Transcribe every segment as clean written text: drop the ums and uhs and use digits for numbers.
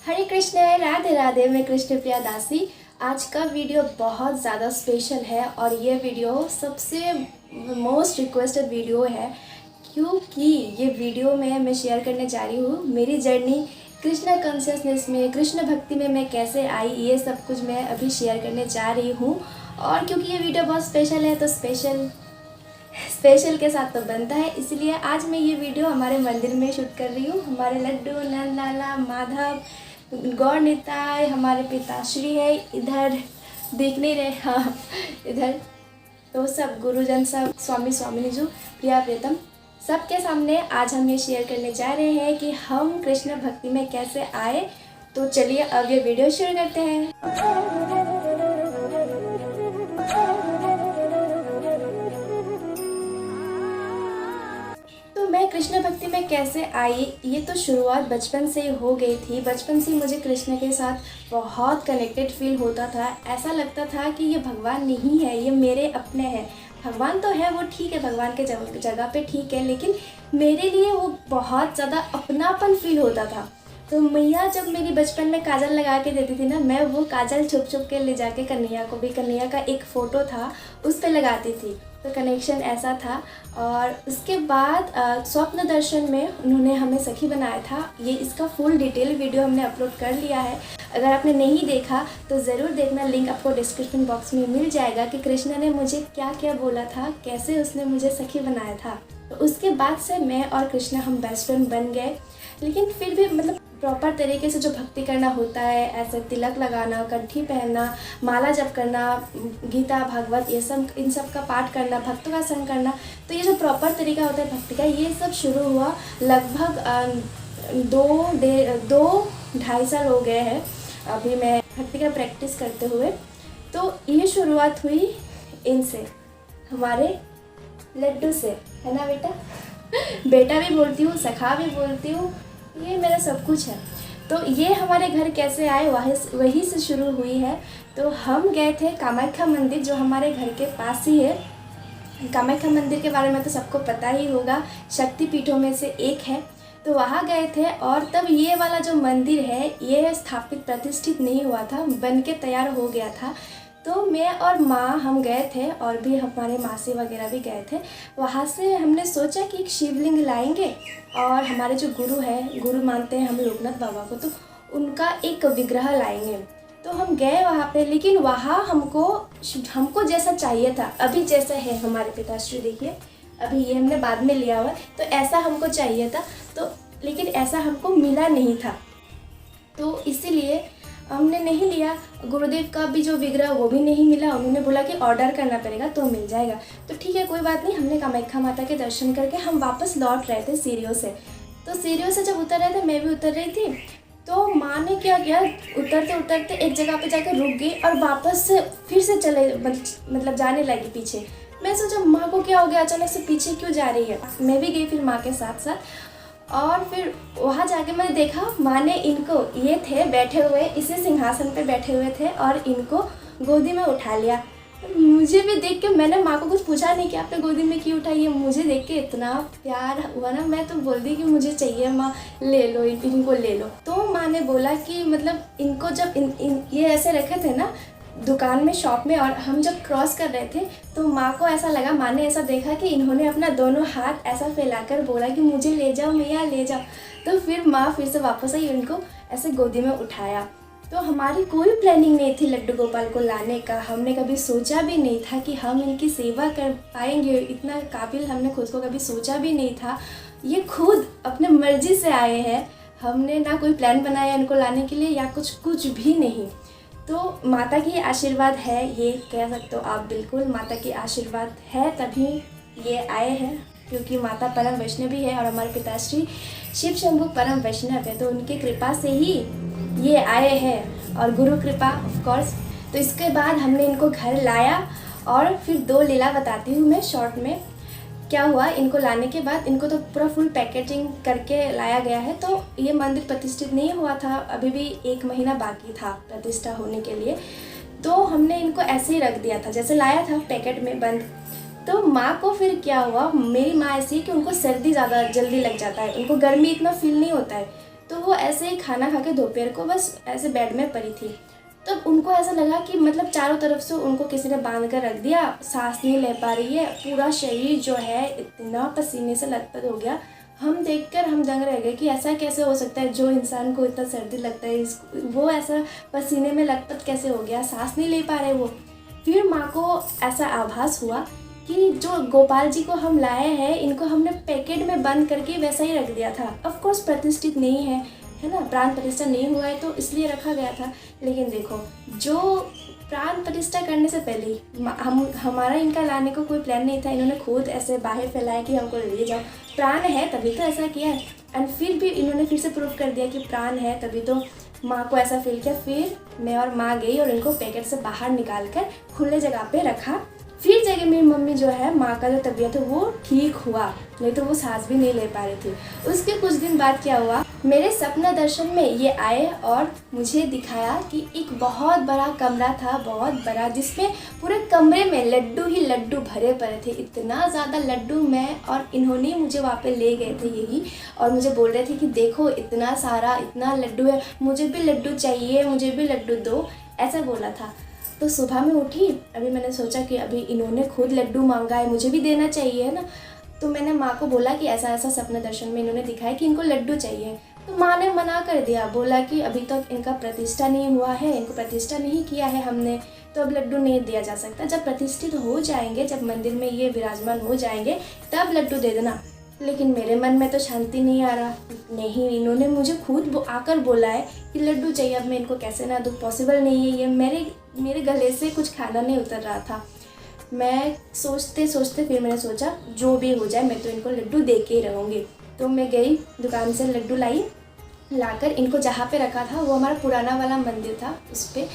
हरे कृष्ण, राधे राधे। मैं कृष्ण प्रिया दासी। आज का वीडियो बहुत ज़्यादा स्पेशल है और ये वीडियो सबसे मोस्ट रिक्वेस्टेड वीडियो है, क्योंकि ये वीडियो में मैं शेयर करने जा रही हूँ मेरी जर्नी कृष्ण कॉन्शियसनेस में, कृष्ण भक्ति में मैं कैसे आई। ये सब कुछ मैं अभी शेयर करने जा रही हूँ। और क्योंकि ये वीडियो बहुत स्पेशल है तो स्पेशल के साथ तो बनता है, इसलिए आज मैं ये वीडियो हमारे मंदिर में शूट कर रही हूँ। हमारे लड्डू, नंद लाला, माधव, गौर निताय, हमारे पिताश्री है इधर, देख नहीं रहे, हाँ इधर। तो सब गुरुजन, सब स्वामी स्वामिनी जो प्रिया प्रीतम, सबके सामने आज हम ये शेयर करने जा रहे हैं कि हम कृष्ण भक्ति में कैसे आए। तो चलिए अब ये वीडियो शुरू करते हैं। तो मैं कृष्ण भक्ति में कैसे आई, ये तो शुरुआत बचपन से ही हो गई थी। बचपन से मुझे कृष्ण के साथ बहुत कनेक्टेड फील होता था। ऐसा लगता था कि ये भगवान नहीं है, ये मेरे अपने हैं। भगवान तो है, वो ठीक है, भगवान के जगह पे ठीक है, लेकिन मेरे लिए वो बहुत ज़्यादा अपनापन फील होता था। तो मैया जब मेरी बचपन में काजल लगा के देती थी ना, मैं वो काजल छुप छुप के ले जाके कन्हैया को भी, कन्हैया का एक फ़ोटो था उस पर लगाती थी। तो कनेक्शन ऐसा था। और उसके बाद स्वप्न दर्शन में उन्होंने हमें सखी बनाया था। ये इसका फुल डिटेल वीडियो हमने अपलोड कर लिया है। अगर आपने नहीं देखा तो ज़रूर देखना, लिंक आपको डिस्क्रिप्शन बॉक्स में मिल जाएगा कि कृष्ण ने मुझे क्या क्या बोला था, कैसे उसने मुझे सखी बनाया था। तो उसके बाद से मैं और कृष्ण हम बेस्ट फ्रेंड बन गए। लेकिन फिर भी मतलब प्रॉपर तरीके से जो भक्ति करना होता है, ऐसे तिलक लगाना, कंठी पहनना, माला जप करना, गीता भागवत ये सब, इन सब का पाठ करना, भक्तों का संग करना, तो ये जो प्रॉपर तरीका होता है भक्ति का, ये सब शुरू हुआ लगभग 2-2.5 साल हो गए हैं अभी मैं भक्ति का प्रैक्टिस करते हुए। तो ये शुरुआत हुई इनसे, हमारे लड्डू से, है ना बेटा? बेटा भी बोलती हूँ, सखा भी बोलती हूँ, ये मेरा सब कुछ है। तो ये हमारे घर कैसे आए, वही से शुरू हुई है। तो हम गए थे कामाख्या मंदिर, जो हमारे घर के पास ही है। कामाख्या मंदिर के बारे में तो सबको पता ही होगा, शक्तिपीठों में से एक है। तो वहाँ गए थे और तब ये वाला जो मंदिर है ये स्थापित, प्रतिष्ठित नहीं हुआ था, बन के तैयार हो गया था। तो मैं और माँ हम गए थे, और भी हमारे मासी वगैरह भी गए थे। वहाँ से हमने सोचा कि एक शिवलिंग लाएंगे और हमारे जो गुरु है, गुरु मानते हैं हम लोकनाथ बाबा को, तो उनका एक विग्रह लाएंगे। तो हम गए वहाँ पे, लेकिन वहाँ हमको जैसा चाहिए था, अभी जैसा है हमारे पिताश्री, देखिए अभी ये हमने बाद में लिया हुआ, तो ऐसा हमको चाहिए था, तो लेकिन ऐसा हमको मिला नहीं था। तो इसीलिए हमने नहीं लिया। गुरुदेव का भी जो विग्रह वो भी नहीं मिला। उन्होंने बोला कि ऑर्डर करना पड़ेगा तो मिल जाएगा। तो ठीक है, कोई बात नहीं। हमने कामाख्या माता के दर्शन करके हम वापस लौट रहे थे सीढ़ियों से। तो सीढ़ियों से जब उतर रहे थे, मैं भी उतर रही थी, तो माँ ने क्या किया, उतरते उतरते एक जगह पे जाकर रुक गई और वापस से फिर से चले, मतलब जाने लगी पीछे। मैं सोचा माँ को क्या हो गया, अचानक से पीछे क्यों जा रही है। मैं भी गई फिर माँ के साथ साथ, और फिर वहाँ जाके मैंने देखा माँ ने इनको, ये थे बैठे हुए, इसी सिंहासन पे बैठे हुए थे और इनको गोदी में उठा लिया। मुझे भी देख के, मैंने माँ को कुछ पूछा नहीं कि आपने गोदी में क्यों उठाई है। मुझे देख के इतना प्यार हुआ ना, मैं तो बोल दी कि मुझे चाहिए माँ, ले लो इनको ले लो। तो माँ ने बोला कि मतलब इनको जब ये ऐसे रखे थे ना दुकान में, शॉप में, और हम जब क्रॉस कर रहे थे तो माँ को ऐसा लगा, माँ ने ऐसा देखा कि इन्होंने अपना दोनों हाथ ऐसा फैलाकर बोला कि मुझे ले जाओ मैया, ले जाओ। तो फिर माँ फिर से वापस आई, उनको ऐसे गोदी में उठाया। तो हमारी कोई प्लानिंग नहीं थी लड्डू गोपाल को लाने का। हमने कभी सोचा भी नहीं था कि हम इनकी सेवा कर पाएंगे, इतना काबिल हमने खुद को कभी सोचा भी नहीं था। ये खुद अपने मर्जी से आए हैं। हमने ना कोई प्लान बनाया इनको लाने के लिए या कुछ भी नहीं। तो माता की आशीर्वाद है, ये कह सकते हो आप, बिल्कुल माता की आशीर्वाद है तभी ये आए हैं, क्योंकि माता परम वैष्णवी है और हमारे पिताश्री शिव शंभु परम वैष्णव है। तो उनकी कृपा से ही ये आए हैं, और गुरु कृपा ऑफ कोर्स। तो इसके बाद हमने इनको घर लाया, और फिर 2 लीला बताती हूँ मैं शॉर्ट में। क्या हुआ, इनको लाने के बाद इनको तो पूरा फुल पैकेजिंग करके लाया गया है। तो ये मंदिर प्रतिष्ठित नहीं हुआ था, अभी भी 1 महीना बाकी था प्रतिष्ठा होने के लिए। तो हमने इनको ऐसे ही रख दिया था, जैसे लाया था पैकेट में बंद। तो माँ को फिर क्या हुआ, मेरी माँ ऐसी कि उनको सर्दी ज़्यादा जल्दी लग जाता है, उनको गर्मी इतना फील नहीं होता है। तो वो ऐसे ही खाना खा के दोपहर को बस ऐसे बेड में पड़ी थी। तब उनको ऐसा लगा कि मतलब चारों तरफ से उनको किसी ने बांध कर रख दिया, सांस नहीं ले पा रही है, पूरा शरीर जो है इतना पसीने से लथपथ हो गया। हम देखकर हम दंग रह गए कि ऐसा कैसे हो सकता है, जो इंसान को इतना सर्दी लगता है वो ऐसा पसीने में लथपथ कैसे हो गया, सांस नहीं ले पा रहे वो। फिर माँ को ऐसा आभास हुआ कि जो गोपाल जी को हम लाए हैं इनको हमने पैकेट में बंद करके वैसा ही रख दिया था। ऑफ कोर्स प्रतिष्ठित नहीं है ना, प्राण प्रतिष्ठा नहीं हुआ है तो इसलिए रखा गया था। लेकिन देखो, जो प्राण प्रतिष्ठा करने से पहले ही हमारा इनका लाने को कोई प्लान नहीं था, इन्होंने खुद ऐसे बाहर फैलाया कि हमको ले जाओ, प्राण है तभी तो ऐसा किया है। एंड फिर भी इन्होंने फिर से प्रूव कर दिया कि प्राण है, तभी तो माँ को ऐसा फील किया। फिर मैं और माँ गई और इनको पैकेट से बाहर निकाल कर खुले जगह पे रखा। फिर जगह मेरी मम्मी जो है, माँ का जो तबीयत है वो ठीक हुआ, नहीं तो वो सांस भी नहीं ले पा रही थी। उसके कुछ दिन बाद क्या हुआ, मेरे सपना दर्शन में ये आए और मुझे दिखाया कि एक बहुत बड़ा कमरा था, बहुत बड़ा, जिसमें पूरे कमरे में लड्डू ही लड्डू भरे पड़े थे। इतना ज़्यादा लड्डू, मैं और इन्होंने मुझे वहाँ पे ले गए थे यही, और मुझे बोल रहे थे कि देखो इतना सारा, इतना लड्डू है, मुझे भी लड्डू चाहिए, मुझे भी लड्डू दो, ऐसा बोला था। तो सुबह में उठी, अभी मैंने सोचा कि अभी इन्होंने खुद लड्डू मांगा है, मुझे भी देना चाहिए है ना। तो मैंने माँ को बोला कि ऐसा ऐसा सपना दर्शन में इन्होंने दिखाया कि इनको लड्डू चाहिए। तो माँ ने मना कर दिया, बोला कि अभी तक इनका प्रतिष्ठा नहीं हुआ है, इनको प्रतिष्ठा नहीं किया है हमने, तो अब लड्डू नहीं दिया जा सकता। जब प्रतिष्ठित हो जाएंगे, जब मंदिर में ये विराजमान हो जाएंगे, तब लड्डू दे देना। लेकिन मेरे मन में तो शांति नहीं आ रहा। नहीं, इन्होंने मुझे खुद आकर बोला है कि लड्डू चाहिए, अब मैं इनको कैसे ना दूँ, पॉसिबल नहीं है। ये मेरे गले से कुछ खाना नहीं उतर रहा था। मैं सोचते सोचते फिर मैंने सोचा जो भी हो जाए मैं तो इनको लड्डू दे के ही रहूँगी। तो मैं गई दुकान से लड्डू लाई, लाकर इनको जहाँ पे रखा था वो हमारा पुराना वाला मंदिर था, उस पर।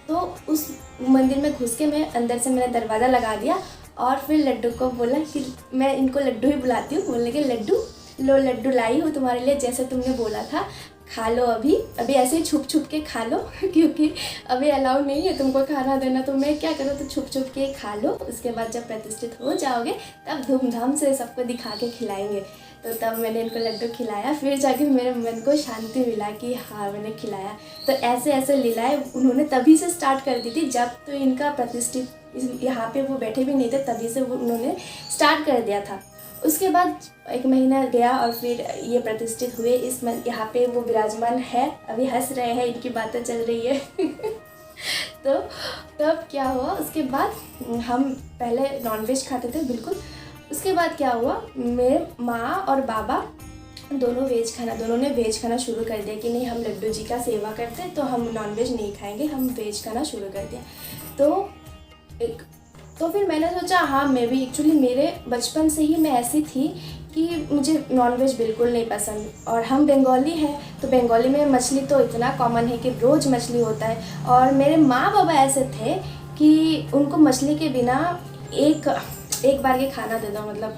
तो उस मंदिर में घुस के मैं अंदर से मैंने दरवाज़ा लगा दिया और फिर लड्डू को बोला कि मैं इनको लड्डू ही बुलाती हूँ, बोलने के लड्डू लो, लड्डू लाई हूँ तुम्हारे लिए, जैसे तुमने बोला था, खा लो अभी ऐसे ही छुप छुप के खा लो क्योंकि अभी अलाउ नहीं है तुमको खाना देना, तो मैं क्या करूँ, तो छुप छुप के खा लो। उसके बाद जब प्रतिष्ठित हो जाओगे तब धूमधाम से सबको दिखा के खिलाएंगे। तो तब मैंने इनको लड्डू खिलाया, फिर जाके मेरे मन को शांति मिला कि हाँ मैंने खिलाया। तो ऐसे ऐसे लीलाएं उन्होंने तभी से स्टार्ट कर दी थी, जब तो इनका प्रतिष्ठित यहाँ पे वो बैठे भी नहीं थे, तभी से वो उन्होंने स्टार्ट कर दिया था। उसके बाद 1 महीना गया और फिर ये प्रतिष्ठित हुए, इस यहाँ पे वो विराजमान है, अभी हंस रहे हैं, इनकी बातें चल रही है तो तब क्या हुआ, उसके बाद हम पहले नॉनवेज खाते थे बिल्कुल। उसके बाद क्या हुआ, मेरे माँ और बाबा दोनों ने वेज खाना शुरू कर दिया कि नहीं, हम लड्डू जी का सेवा करते तो हम नॉनवेज नहीं खाएंगे, हम वेज खाना शुरू कर दिया। तो फिर मैंने सोचा हाँ मैं भी, एक्चुअली मेरे बचपन से ही मैं ऐसी थी कि मुझे नॉनवेज बिल्कुल नहीं पसंद, और हम बंगाली हैं तो बंगाली में मछली तो इतना कॉमन है कि रोज़ मछली होता है। और मेरे माँ बाबा ऐसे थे कि उनको मछली के बिना एक बार के खाना देना मतलब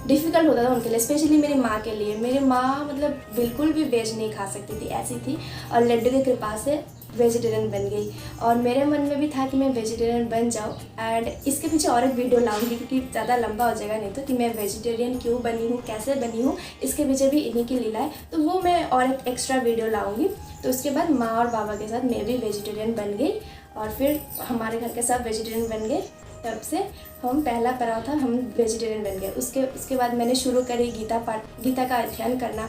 डिफ़िकल्ट होता था उनके लिए, स्पेशली मेरी माँ के लिए। मेरी माँ मतलब बिल्कुल भी वेज नहीं खा सकती थी, ऐसी थी, और लड्डू की कृपा से वेजिटेरियन बन गई। और मेरे मन में भी था कि मैं वेजिटेरियन बन जाऊँ, एंड इसके पीछे और एक वीडियो लाऊंगी क्योंकि ज़्यादा लंबा हो जाएगा नहीं तो, कि मैं वेजिटेरियन क्यों बनी हूँ, कैसे बनी हूँ, इसके पीछे भी इन्हीं की लीला है, तो वो मैं और एक एक्स्ट्रा वीडियो लाऊंगी। तो उसके बाद माँ और बाबा के साथ मैं भी वेजिटेरियन बन गई, और फिर हमारे घर के सब वेजिटेरियन बन गए। तब से हम पहला पड़ाव था, हम वेजिटेरियन बन गए। उसके बाद मैंने शुरू करी गीता का अध्ययन करना,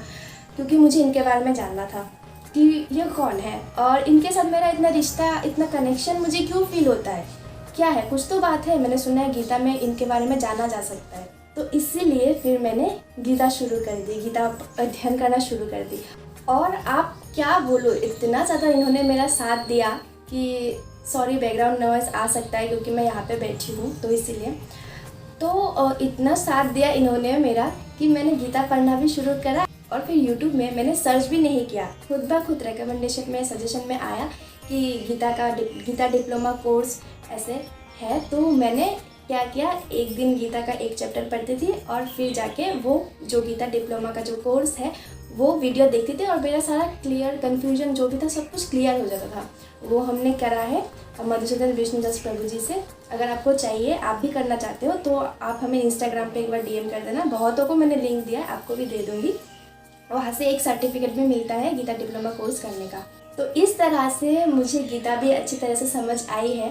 क्योंकि मुझे इनके बारे में जानना था कि ये कौन है और इनके साथ मेरा इतना रिश्ता, इतना कनेक्शन मुझे क्यों फील होता है, क्या है, कुछ तो बात है। मैंने सुना है गीता में इनके बारे में जाना जा सकता है, तो इसीलिए फिर मैंने गीता शुरू कर दी, गीता अध्ययन करना शुरू कर दी। और आप क्या बोलो, इतना ज़्यादा इन्होंने मेरा साथ दिया कि सॉरी बैकग्राउंड नॉइज़ आ सकता है क्योंकि मैं यहाँ पे बैठी हूँ, तो इसीलिए तो इतना साथ दिया इन्होंने मेरा कि मैंने गीता पढ़ना भी शुरू करा। और फिर YouTube में मैंने सर्च भी नहीं किया, खुद ब खुद रिकमेंडेशन में, सजेशन में आया कि गीता डिप्लोमा कोर्स ऐसे है। तो मैंने क्या किया, एक दिन गीता का एक चैप्टर पढ़ती थी और फिर जाके वो जो गीता डिप्लोमा का जो कोर्स है वो वीडियो देखती थी, और मेरा सारा क्लियर, कन्फ्यूजन जो भी था सब कुछ क्लियर हो जाता था। वो हमने करा है मधुसूदन विष्णुदास प्रभु जी से। अगर आपको चाहिए, आप भी करना चाहते हो, तो आप हमें इंस्टाग्राम पे एक बार DM कर देना। बहुतों को मैंने लिंक दिया है, आपको भी दे दूँगी। वहाँ से एक सर्टिफिकेट भी मिलता है गीता डिप्लोमा कोर्स करने का। तो इस तरह से मुझे गीता भी अच्छी तरह से समझ आई है।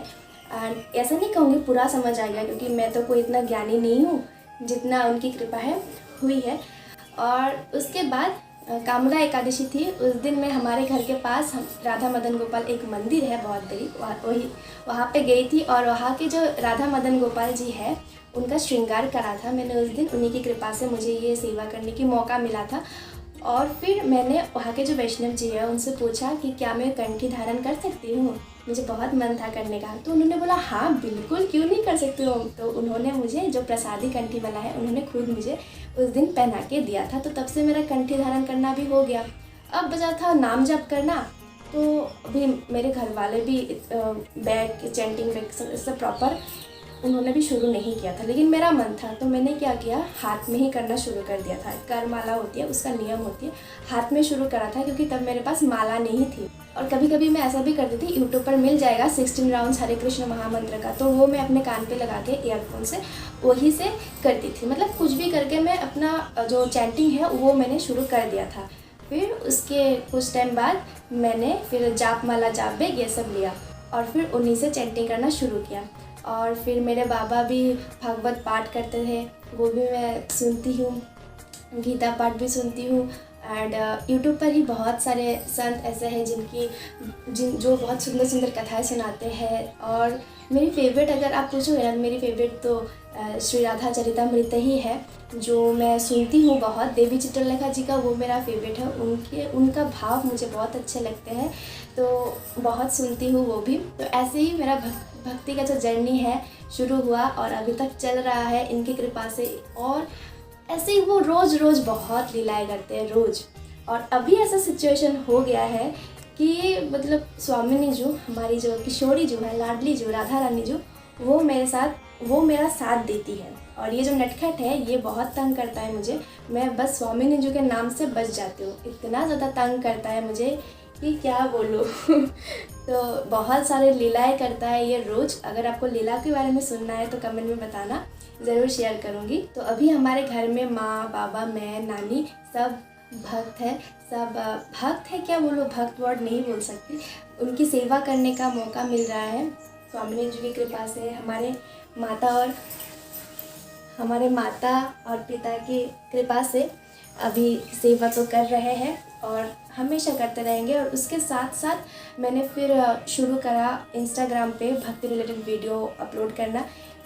एंड ऐसा नहीं कहूँगी पूरा समझ आ गया, क्योंकि मैं तो कोई इतना ज्ञानी नहीं हूँ, जितना उनकी कृपा है हुई है। और उसके बाद कामला एकादशी थी। उस दिन मैं हमारे घर के पास राधा मदन गोपाल एक मंदिर है बहुत बड़ी, वहाँ पे गई थी। और वहाँ के जो राधा मदन गोपाल जी है उनका श्रृंगार करा था मैंने उस दिन। उन्हीं की कृपा से मुझे ये सेवा करने की मौका मिला था। और फिर मैंने वहाँ के जो वैष्णव जी है उनसे पूछा कि क्या मैं कंठी धारण कर सकती हूँ, मुझे बहुत मन था करने का। तो उन्होंने बोला हाँ बिल्कुल, क्यों नहीं कर सकती हो। तो उन्होंने मुझे जो प्रसादी कंठी वाला है उन्होंने खुद मुझे उस दिन पहना के दिया था। तो तब से मेरा कंठी धारण करना भी हो गया। अब बचा था नाम जप करना। तो अभी मेरे घर वाले भी बैग चैंटिंग बैग सब प्रॉपर उन्होंने भी शुरू नहीं किया था, लेकिन मेरा मन था तो मैंने क्या किया, हाथ में ही करना शुरू कर दिया था। करमाला होती है उसका नियम होती है, हाथ में शुरू करा था क्योंकि तब मेरे पास माला नहीं थी। और कभी कभी मैं ऐसा भी करती थी, यूट्यूब पर मिल जाएगा 16 राउंड्स हरे कृष्ण महामंत्र का, तो वो मैं अपने कान पे लगा के ईयरफोन से वही से करती थी। मतलब कुछ भी करके मैं अपना जो चैंटिंग है वो मैंने शुरू कर दिया था। फिर उसके कुछ टाइम बाद मैंने फिर जाप माला जाप बेग ये सब लिया और फिर उन्हीं से चैंटिंग करना शुरू किया। और फिर मेरे बाबा भी भागवत पाठ करते थे, वो भी मैं सुनती हूँ, गीता पाठ भी सुनती हूँ। एंड यूट्यूब पर ही बहुत सारे संत ऐसे हैं जो बहुत सुंदर सुंदर कथाएं सुनाते हैं। और मेरी फेवरेट अगर आप पूछोगे ना, मेरी फेवरेट तो श्री राधा चरितमृत ही है, जो मैं सुनती हूँ बहुत। देवी चित्रलेखा जी का वो मेरा फेवरेट है, उनका भाव मुझे बहुत अच्छे लगते हैं, तो बहुत सुनती हूँ वो भी। तो ऐसे ही मेरा भक्ति का जो जर्नी है शुरू हुआ और अभी तक चल रहा है इनकी कृपा से। और ऐसे ही वो रोज़ रोज़ बहुत लीलाएं करते हैं रोज़। और अभी ऐसा सिचुएशन हो गया है कि मतलब स्वामिनी जो हमारी जो किशोरी जो है, लाडली जो राधा रानी जो, वो मेरा साथ देती है। और ये जो नटखट है ये बहुत तंग करता है मुझे, मैं बस स्वामिनी जी के नाम से बच जाती हूँ। इतना ज़्यादा तंग करता है मुझे कि क्या बोलूँ तो बहुत सारे लीलाएं करता है ये रोज़। अगर आपको लीला के बारे में सुनना है तो कमेंट में बताना, ज़रूर शेयर करूँगी। तो अभी हमारे घर में माँ बाबा मैं नानी सब भक्त है, सब भक्त है, क्या बोलो, भक्त वर्ड नहीं बोल सकती। उनकी सेवा करने का मौका मिल रहा है स्वामिनी जी की कृपा से। हमारे माता और पिता की कृपा से अभी सेवा तो कर रहे हैं और हमेशा करते रहेंगे। और उसके साथ साथ मैंने फिर शुरू करा इंस्टाग्राम पे भक्ति रिलेटेड वीडियो अपलोड करना,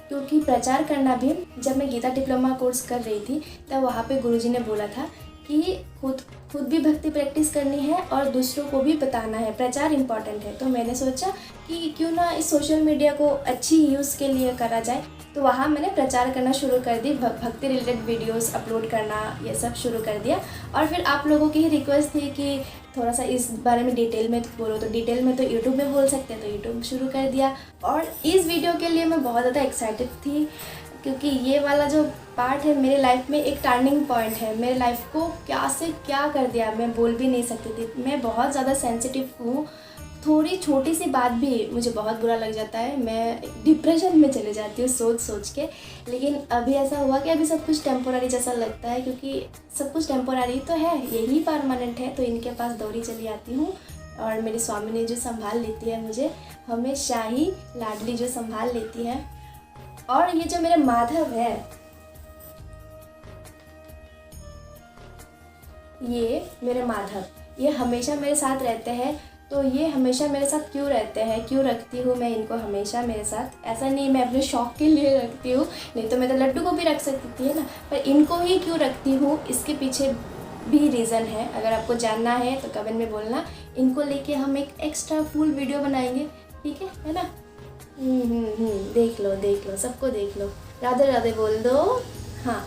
क्योंकि प्रचार करना भी। जब मैं गीता डिप्लोमा कोर्स कर रही थी तब वहाँ पे गुरुजी ने बोला था कि खुद भी भक्ति प्रैक्टिस करनी है और दूसरों को भी बताना है, प्रचार इम्पॉर्टेंट है। तो मैंने सोचा कि क्यों ना इस सोशल मीडिया को अच्छी यूज़ के लिए करा जाए। तो वहाँ मैंने प्रचार करना शुरू कर दी, भक्ति रिलेटेड वीडियोस अपलोड करना ये सब शुरू कर दिया। और फिर आप लोगों की ही रिक्वेस्ट थी कि थोड़ा सा इस बारे में डिटेल में बोलो, तो डिटेल में तो यूट्यूब में बोल सकते हैं, तो यूट्यूब शुरू कर दिया। और इस वीडियो के लिए मैं बहुत ज़्यादा एक्साइटेड थी, क्योंकि ये वाला जो पार्ट है मेरे लाइफ में एक टर्निंग पॉइंट है। मेरे लाइफ को क्या से क्या कर दिया मैं बोल भी नहीं सकती थी। मैं बहुत ज़्यादा सेंसिटिव हूँ, थोड़ी छोटी सी बात भी मुझे बहुत बुरा लग जाता है, मैं डिप्रेशन में चले जाती हूँ सोच के। लेकिन अभी ऐसा हुआ कि अभी सब कुछ टेम्पोररी जैसा लगता है, क्योंकि सब कुछ टेम्पोररी तो है, यही परमानेंट है। तो इनके पास दौड़ी चली आती हूँ और मेरी स्वामिनी जो संभाल लेती है मुझे, हमेशा ही लाडली जो संभाल लेती है। और ये जो मेरे माधव है, ये मेरे माधव, ये हमेशा मेरे साथ रहते हैं। तो ये हमेशा मेरे साथ क्यों रहते हैं, क्यों रखती हूँ मैं इनको हमेशा मेरे साथ, ऐसा नहीं मैं अपने शौक़ के लिए रखती हूँ, नहीं तो मैं तो लड्डू को भी रख सकती थी, है ना। पर इनको ही क्यों रखती हूँ, इसके पीछे भी रीज़न है। अगर आपको जानना है तो कमेंट में बोलना, इनको लेके हम एक एक्स्ट्रा फुल वीडियो बनाएंगे, ठीक है ना। देख लो सबको देख लो, राधे राधे बोल दो। हाँ,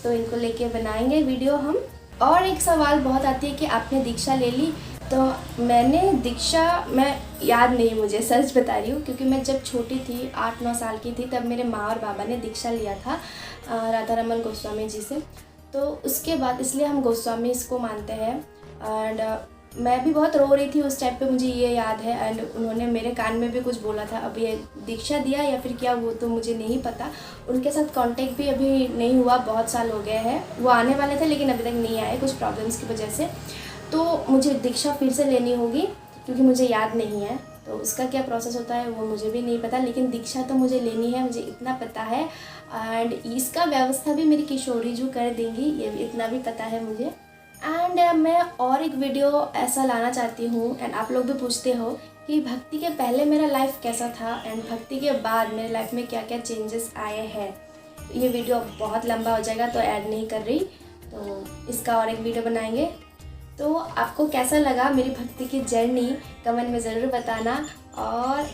तो इनको लेके बनाएंगे वीडियो हम। और एक सवाल बहुत आती है कि आपने दीक्षा ले ली, तो मैंने दीक्षा, मैं याद नहीं मुझे, सच बता रही हूँ, क्योंकि मैं जब छोटी थी 8-9 साल की थी तब मेरे माँ और बाबा ने दीक्षा लिया था राधा रमन गोस्वामी जी से। तो उसके बाद इसलिए हम गोस्वामी इसको मानते हैं। एंड मैं भी बहुत रो रही थी उस टाइम पे, मुझे ये याद है। एंड उन्होंने मेरे कान में भी कुछ बोला था। अब ये दीक्षा दिया या फिर क्या वो तो मुझे नहीं पता। उनके साथ कांटेक्ट भी अभी नहीं हुआ, बहुत साल हो गए हैं। वो आने वाले थे लेकिन अभी तक नहीं आए कुछ प्रॉब्लम्स की वजह से। तो मुझे दीक्षा फिर से लेनी होगी क्योंकि मुझे याद नहीं है। तो उसका क्या प्रोसेस होता है वो मुझे भी नहीं पता, लेकिन दीक्षा तो मुझे लेनी है, मुझे इतना पता है। एंड इसका व्यवस्था भी मेरी किशोरी जो कर देंगी, ये भी इतना भी पता है मुझे। एंड मैं और एक वीडियो ऐसा लाना चाहती हूँ। एंड आप लोग भी पूछते हो कि भक्ति के पहले मेरा लाइफ कैसा था एंड भक्ति के बाद मेरे लाइफ में क्या क्या चेंजेस आए हैं। ये वीडियो बहुत लंबा हो जाएगा तो ऐड नहीं कर रही, तो इसका और एक वीडियो बनाएंगे। तो आपको कैसा लगा मेरी भक्ति की जर्नी कमेंट में ज़रूर बताना। और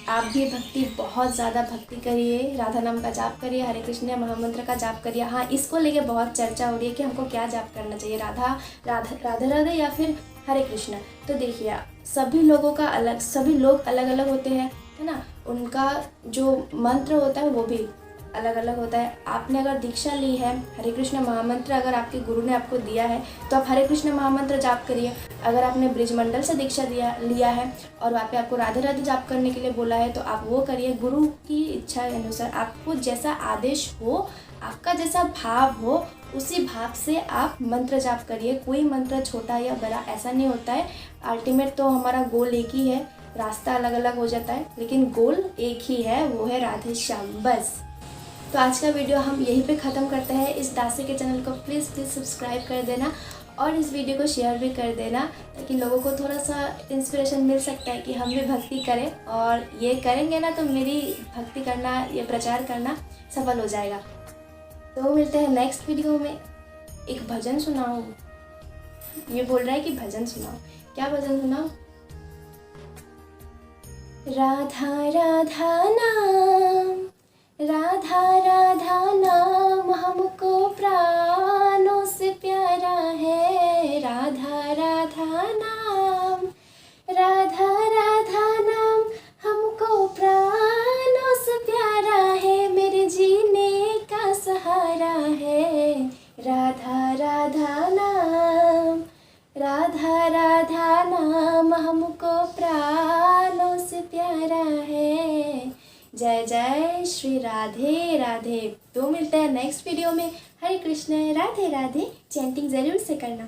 आप भी भक्ति, बहुत ज़्यादा भक्ति करिए, राधा नाम का जाप करिए, हरे कृष्ण महामंत्र का जाप करिए। हाँ, इसको लेके बहुत चर्चा हो रही है कि हमको क्या जाप करना चाहिए, राधा राधे राधे या फिर हरे कृष्ण। तो देखिए, सभी लोगों का अलग, सभी लोग अलग अलग होते हैं, है ना। उनका जो मंत्र होता है वो भी अलग अलग होता है। आपने अगर दीक्षा ली है, हरे कृष्ण महामंत्र अगर आपके गुरु ने आपको दिया है तो आप हरे कृष्ण महामंत्र जाप करिए। अगर आपने ब्रिजमंडल से दीक्षा लिया है और वहाँ पे आपको राधे राधे जाप करने के लिए बोला है तो आप वो करिए। गुरु की इच्छा के अनुसार आपको जैसा आदेश हो, आपका जैसा भाव हो, उसी भाव से आप मंत्र जाप करिए। कोई मंत्र छोटा या बड़ा ऐसा नहीं होता है। अल्टीमेट तो हमारा गोल एक ही है, रास्ता अलग अलग हो जाता है लेकिन गोल एक ही है, वो है राधे श्याम, बस। तो आज का वीडियो हम यहीं पे ख़त्म करते हैं। इस दासी के चैनल को प्लीज़ सब्सक्राइब कर देना और इस वीडियो को शेयर भी कर देना ताकि लोगों को थोड़ा सा इंस्पिरेशन मिल सकता है कि हम भी भक्ति करें। और ये करेंगे ना तो मेरी भक्ति करना, ये प्रचार करना सफल हो जाएगा। तो मिलते हैं नेक्स्ट वीडियो में। एक भजन सुनाओ, ये बोल रहा है कि भजन सुनाओ। क्या भजन सुनाओ? राधा राधा नाम, राधा राधा नाम हमको प्राणों से प्यारा है। राधा राधा नाम, राधा राधा नाम हमको प्राणों से प्यारा है, मेरे जीने का सहारा है। राधा राधा नाम, राधा राधा नाम हमको प्राणों से प्यारा है। जय जय श्री राधे राधे। तो मिलते हैं नेक्स्ट वीडियो में। हरे कृष्ण, राधे राधे चैंटिंग ज़रूर से करना।